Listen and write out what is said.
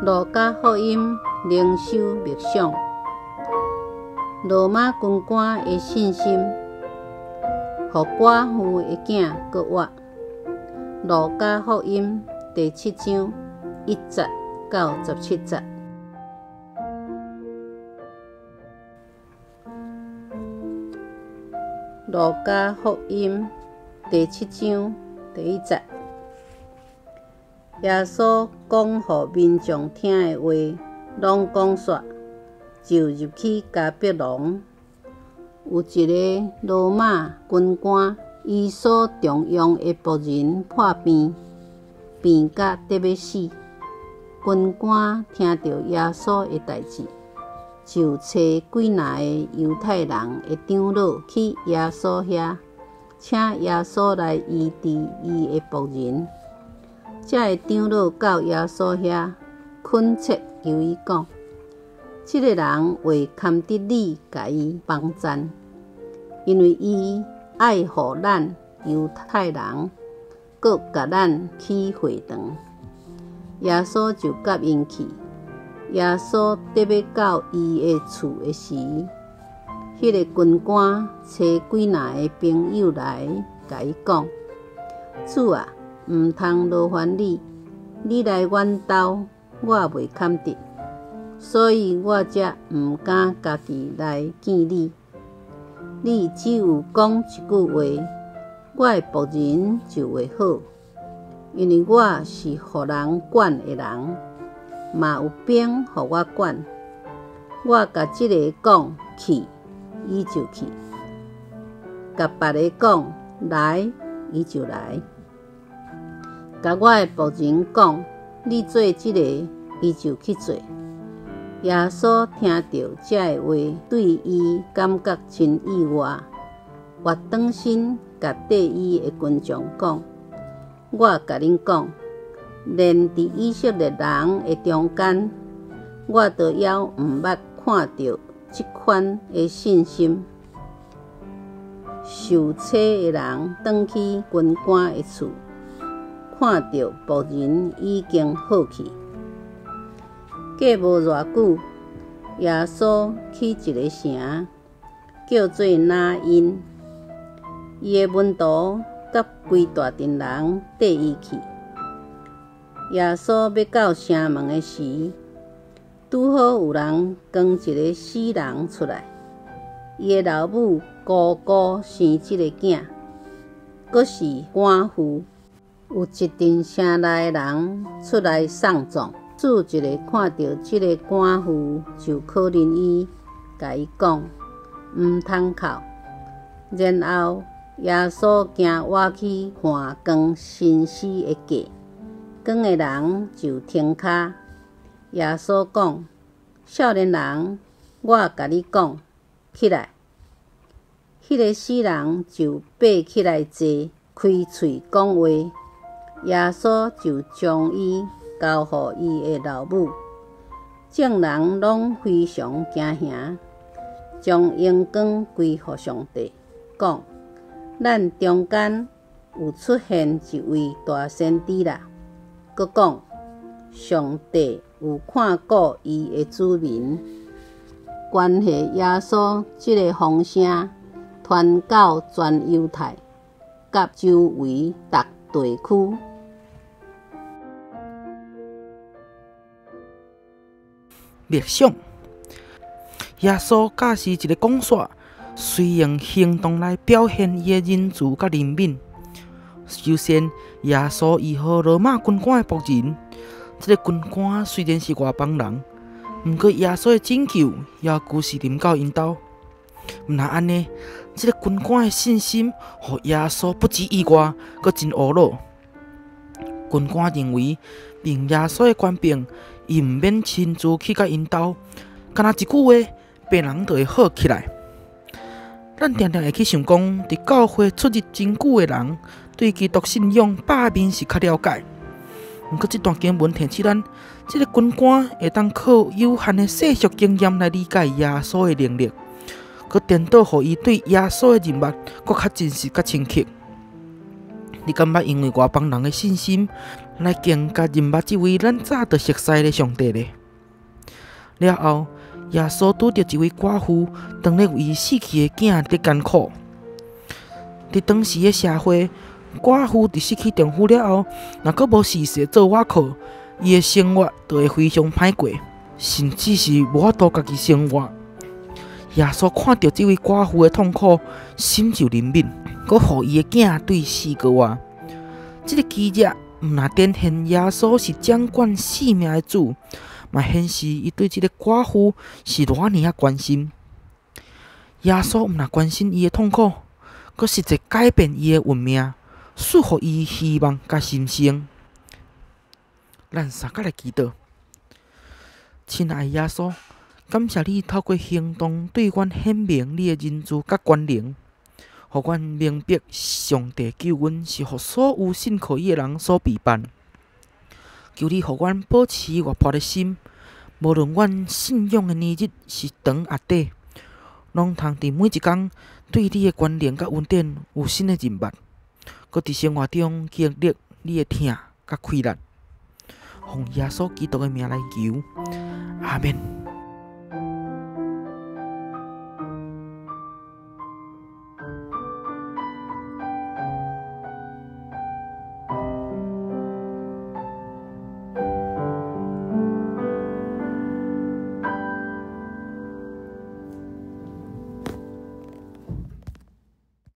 路加福音灵修默想，罗马军官的信心，互寡妇的囝搁活。路加福音第7章1节到17节。路加福音第7章第1节。耶稣讲予民众听的话，拢讲煞，就入去迦百农。有一个罗马军官，伊所重用的仆人破病，病甲得要死。军官听到耶稣的代志，就找几若个犹太人的长老去耶稣遐，请耶稣来医治伊的仆人。这个长老到耶稣遐，恳切求伊讲：这个人为堪得你甲伊帮赞，因为伊爱护咱犹太人，搁甲咱起会堂。耶稣就答应去。耶稣得要到伊的厝的时，迄个军官找几若个朋友来，甲伊讲：主啊，毋通劳烦你，你来阮兜，我袂堪得，所以我才毋敢家己来见你。你只有讲一句话，我的仆人就会好，因为我是互人管的人，嘛有兵互我管。我甲这个讲去，伊就去；甲别个讲来，伊就来。甲我的仆人讲，你做这个，伊就去做。耶稣听到这话，对伊感觉真意外，活转身甲缀伊的群众讲：我甲恁讲，连伫以色列人的中间，我都还毋捌看到这款的信心。受册的人转去军官的厝，看到仆人已经好去。过无偌久，耶稣去一个城，叫做拿因。伊的门徒甲规大群人缀伊去。耶稣要到城门的时，拄好有人扛一个死人出来。伊的老母孤孤生这个囝，阁是寡妇。有一阵城内的人出来送葬。主一个看到这个寡妇，就可怜伊，甲伊讲：毋通哭。然后耶稣行挖去换扛新尸的架，扛的人就停骹。耶稣讲：少年人，我甲你讲，起来。迄个死人就爬起来坐，开喙讲话。耶稣就将伊交予伊的老母，众人拢非常惊吓，将荣光归予上帝，讲：咱中间有出现一位大先知啦。佮讲：上帝有看顾伊的子民。关系耶稣这个风声传到全犹太，甲周围各地区。默想，耶稣假是一个讲煞，随用行动来表现伊的仁慈甲怜悯。首先，耶稣医好罗马军官的仆人。这个军官虽然是外邦人，毋过耶稣的拯救也旧是临到因兜。毋但安尼，这个军官的信心，互耶稣不止意外，阁真懊恼。军官认为，凭耶稣的权柄，伊毋免亲自去甲因兜，干那一句话，病人就会好起来。咱常常会去想讲，伫教会出入真久的人，对基督信仰百面是较了解。毋过，这段经文提起咱，这个军官会当靠有限的世俗经验来理解耶稣的能力，佮颠倒，互伊对耶稣的人物，佮较真实、较深刻。你敢捌因为外邦人的信心来敬甲认捌这位咱早就熟悉的上帝呢？了后，耶稣拄着一位寡妇，当咧为死去的囝伫艰苦。伫当时的社会，寡妇伫失去丈夫了后，若阁无事事做瓦靠，伊的生活就会非常歹过，甚至是无法度家己生活。耶稣看到这位寡妇的痛苦，心就怜悯，阁互伊的囝对死过活。这个奇迹毋但展现耶稣是掌管生命的主，嘛显示伊对这个寡妇是偌尔啊关心。耶稣毋但关心伊的痛苦，阁实际改变伊的运命，赐予伊希望甲新生。咱三个来祈祷，亲爱的耶稣，感谢你透过行动对阮显明你的仁慈甲权能，互阮明白上帝救恩是互所有信靠伊的人所陪伴。求你互阮保持活泼的心，无论阮信仰的年日是长压短，拢通伫每一天对你的权能甲恩典有新的认捌，搁伫生活中经历你的疼甲快乐。奉耶稣基督的名来求，阿免。